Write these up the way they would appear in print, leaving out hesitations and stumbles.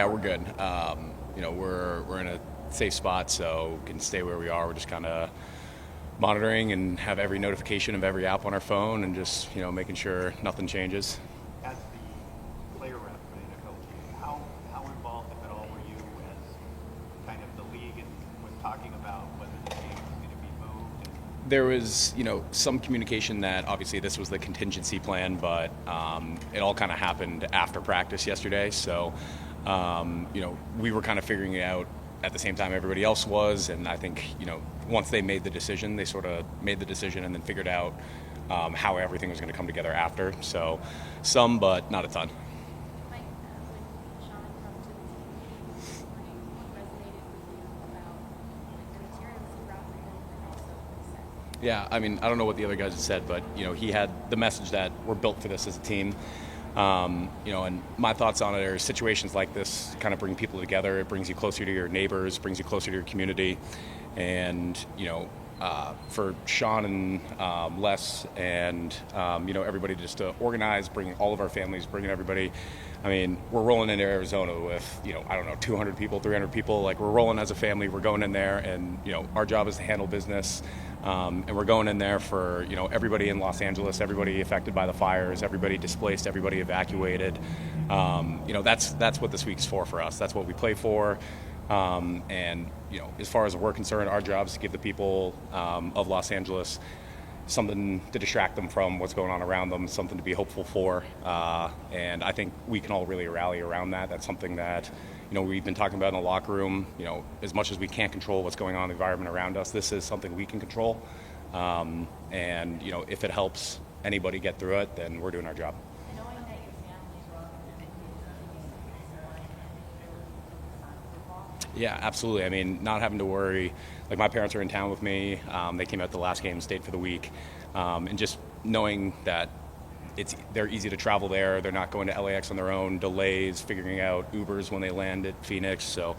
Yeah, we're good. We're in a safe spot, so we can stay where we are. We're just kind of monitoring and have every notification of every app on our phone, and just making sure nothing changes. As the player rep for the NFLPA, how involved, if at all, were you as kind of the league and was talking about whether the game was going to be moved? There was, some communication that obviously this was the contingency plan, but it all kind of happened after practice yesterday. So, we were kind of figuring it out at the same time everybody else was. And I think, once they made the decision, they sort of made the decision and then figured out how everything was going to come together after. So some, but not a ton. Mike, when Sean come to the team this morning, what resonated with you about the materials he brought for him and also what he said? Yeah, I mean, I don't know what the other guys had said, but he had the message that we're built for this as a team. And my thoughts on it are situations like this kind of bring people together. It brings you closer to your neighbors, brings you closer to your community, and for Sean and Les and everybody just to organize, bring all of our families, bringing everybody. I mean, we're rolling into Arizona with 200 people, 300 people. Like, we're rolling as a family. We're going in there, and our job is to handle business. And we're going in there for everybody in Los Angeles, everybody affected by the fires, everybody displaced, everybody evacuated. That's what this week's for us. That's what we play for. And as far as we're concerned, our job is to give the people of Los Angeles something to distract them from what's going on around them, something to be hopeful for. And I think we can all really rally around that. That's something that we've been talking about in the locker room. As much as we can't control what's going on in the environment around us, this is something we can control. And if it helps anybody get through it, then we're doing our job. Knowing that your families were all going to be Yeah, absolutely. I mean, not having to worry. Like, my parents are in town with me. They came out the last game, stayed for the week, and just knowing that they're easy to travel there. They're not going to LAX on their own. Delays, figuring out Ubers when they land at Phoenix. So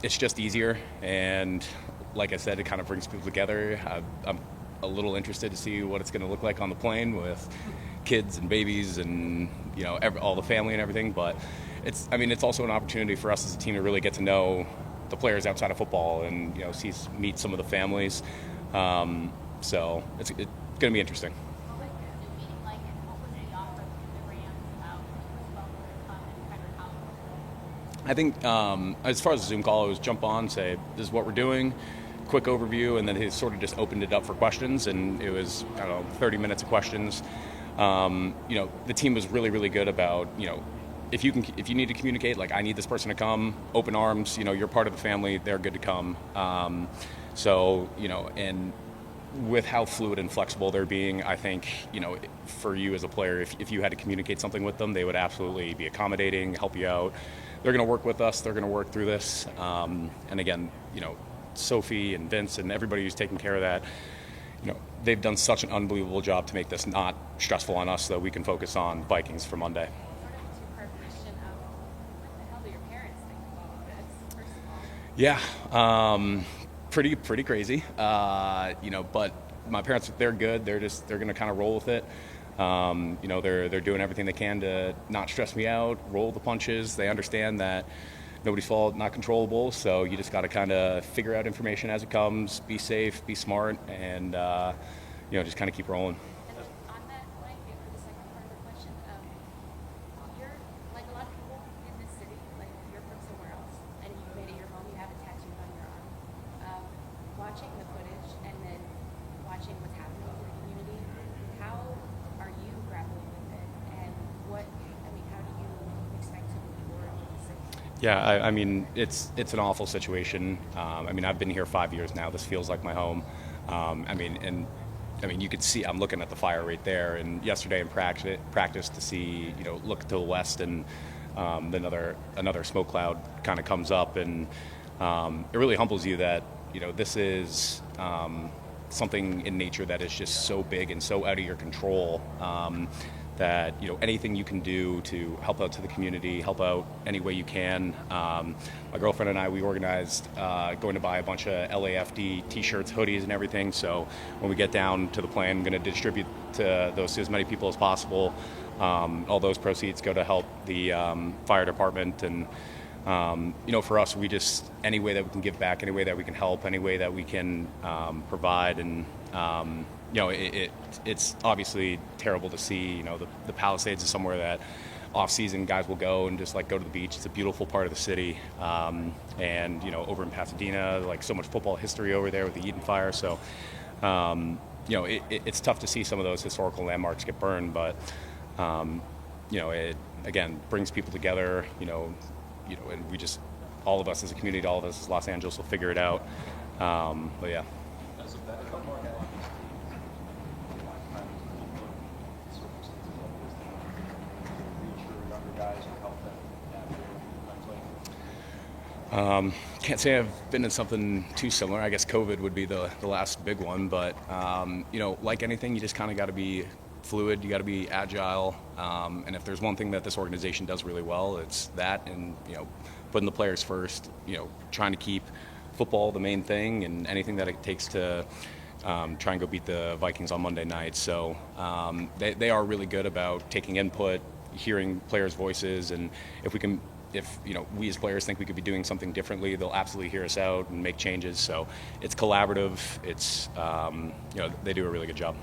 it's just easier. And like I said, it kind of brings people together. I'm a little interested to see what it's going to look like on the plane with kids and babies and all the family and everything. But it's also an opportunity for us as a team to really get to know the players outside of football and meet some of the families. So it's going to be interesting. What was the meeting like, and what was the offer from the Rams about who's welcome to come and kind of how? I think as far as the Zoom call, it was jump on, say, this is what we're doing, quick overview, and then he sort of just opened it up for questions, and it was, 30 minutes of questions. The team was really, really good about, if you need to communicate, like, I need this person to come, open arms, you're part of the family, they're good to come. And with how fluid and flexible they're being, I think, for you as a player, if you had to communicate something with them, they would absolutely be accommodating, help you out. They're going to work with us. They're going to work through this. And again, Sophie and Vince and everybody who's taking care of that, they've done such an unbelievable job to make this not stressful on us so that we can focus on Vikings for Monday. Sort of a two-part question of what the hell do your parents think about all this, first of all? Yeah, pretty crazy. But my parents, they're good. They're going to kind of roll with it. They're doing everything they can to not stress me out, roll the punches. They understand that nobody's fault, not controllable. So you just got to kind of figure out information as it comes, be safe, be smart, and just kind of keep rolling. And on that, Mike, for the second part of the question, you're like a lot of people in this city, like you're from somewhere else, and you made it your home, you have it tattooed on your arm. Watching the footage and then watching what's happening in the community, how are you grappling with it, and how do you expect to move forward with the city? Yeah, it's an awful situation. I've been here 5 years now. This feels like my home. You could see, I'm looking at the fire right there. And yesterday in practice to see, look to the west and another smoke cloud kind of comes up, and it really humbles you that this is something in nature that is just so big and so out of your control. That anything you can do to help out to the community, help out any way you can. My girlfriend and I, we organized going to buy a bunch of LAFD T-shirts, hoodies, and everything. So when we get down to the plane, I'm going to distribute to those to as many people as possible. All those proceeds go to help the fire department. And for us, we just, any way that we can give back, any way that we can help, any way that we can provide. And it's obviously terrible to see. The Palisades is somewhere that off-season guys will go and just go to the beach. It's a beautiful part of the city. And over in Pasadena, so much football history over there with the Eden Fire. So it's tough to see some of those historical landmarks get burned, but it again brings people together. And we just, all of us as a community, all of us as Los Angeles will figure it out. But yeah. Can't say I've been in something too similar. I guess COVID would be the last big one, but like anything, you just kind of got to be fluid. You got to be agile, and if there's one thing that this organization does really well, it's that. And putting the players first. Trying to keep football the main thing, and anything that it takes to try and go beat the Vikings on Monday night. So they are really good about taking input, hearing players' voices, and if we as players think we could be doing something differently, they'll absolutely hear us out and make changes. So it's collaborative. It's they do a really good job.